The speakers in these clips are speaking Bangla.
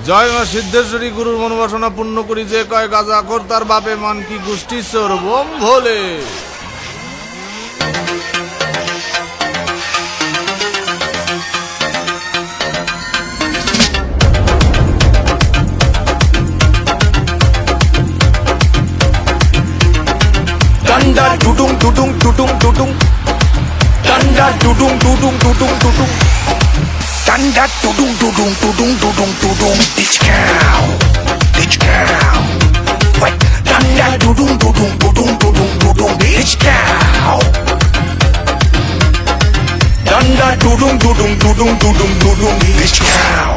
জয় মা সিদ্ধেশ্বরী গুরুর মনোবাসনা পূর্ণ করি, যে কয় গাজা কর তার বাপে মান কি গোষ্ঠী চোর বোম ভোলে। Danda dudung dudung dudung dudung. Danda dudung dudung dudung dudung. Danda dudung dudung dudung dudung dudung. Ditch cow, ditch cow. Wait, danda dudung dudung dudung dudung dudung. Ditch cow. Danda dudung dudung dudung dudung dudung. Ditch cow.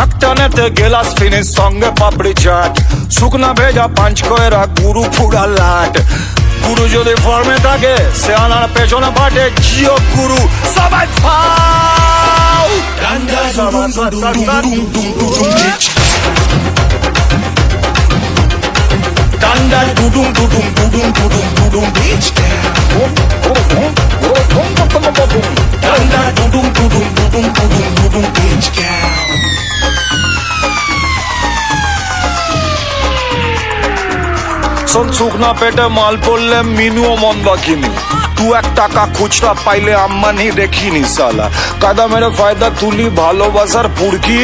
একটানেতে গেলাস ফিনিশ সঙ্গে পাপড়ি চাট, শুকনা ভেজা পাঁচ কয়রা গুরু ফুড়া লাট। গুরু যদি ফর্মে থাকে সে আনার পেছনে পাটে জিও গুরু সবাই ফাও। ডান্ডা ডুডুং ডুডুং ডুডুং ডুডুং ডিচ। ডান্ডা ডুডুং ডুডুং ডুডুং ডুডুং ডুডুং ডিচ। ডান্ডা ডুডুং ডুডুং ডুডুং ডুডুং ডুডুং ডিচ। শুকনা পেটে মাল পড়লে মিনুও মন বাকিনি, 2-1 টাকা খুচরা পাইলে আম্মানি দেখিনি সালা। কাদা মেরে ফায়দা তুলি ভালোবাসার পুরকি,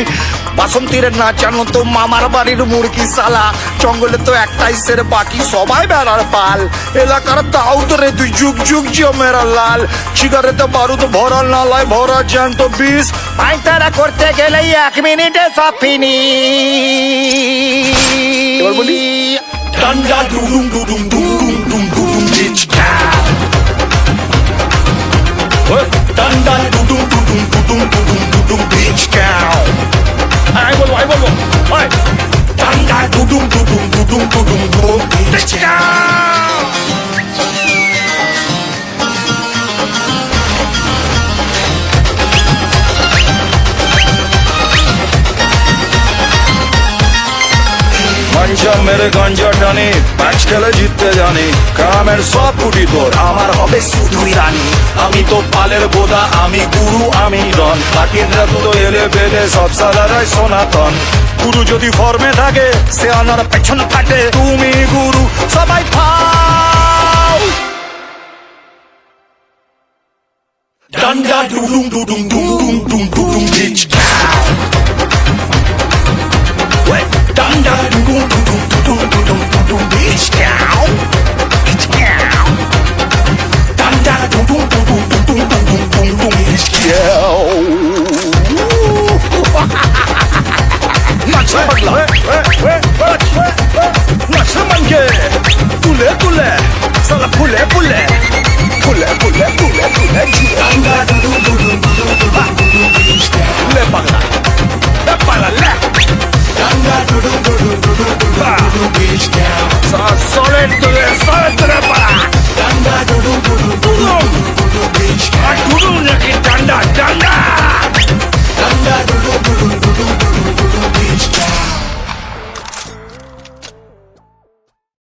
বাসন্তীর নাচানো তো মামার বাড়ির মুরগি সালা। জঙ্গলে তো একটাই সের বাকি সবাই বেড়ার পাল, এলাকার দাউদ রে তুই যুগ যুগ জিও মেরা লাল। সিগারেতে বারুদ ভরা নালায় ভরা জ্যান্ত বিষ, পাইতারা করতে গেলে 1 মিনিটে সব ফিনিশ। এবার বলি Danda dudung dudung dudung dudung dudung ditch cow. Danda dudung dudung dudung dudung dudung ditch cow. Ay bolo. Ay. Danda dudung dudung dudung dudung dudung ditch cow. গাঞ্জা মেরে গাঞ্জা টানি, ম্যাচ খেলে জিততে জানি। গ্রামের সব কুটি তোর আমার হবে শুধুই রানী। আমি তো পালের বোদা, আমি গুরু, আমি ডন। বাকির রক্ত এলে বেলে সব সালারাই সনাতন। গুরু যদি ফর্মে থাকে সে আনার পেছনে থাকে তুমি গুরু সবাই ফাও। ডান্ডা ডুডুং ডুডুং ডুডুং ডুডুং ডুডুং ditch cow. Danda dudung dudung dudung dudung dudung ditch cow. Ditch cow. Danda dudung dudung dudung dudung dudung ditch cow. Nacha bagla, nacha mange, pule pule, sala pule pule, pule pule pule.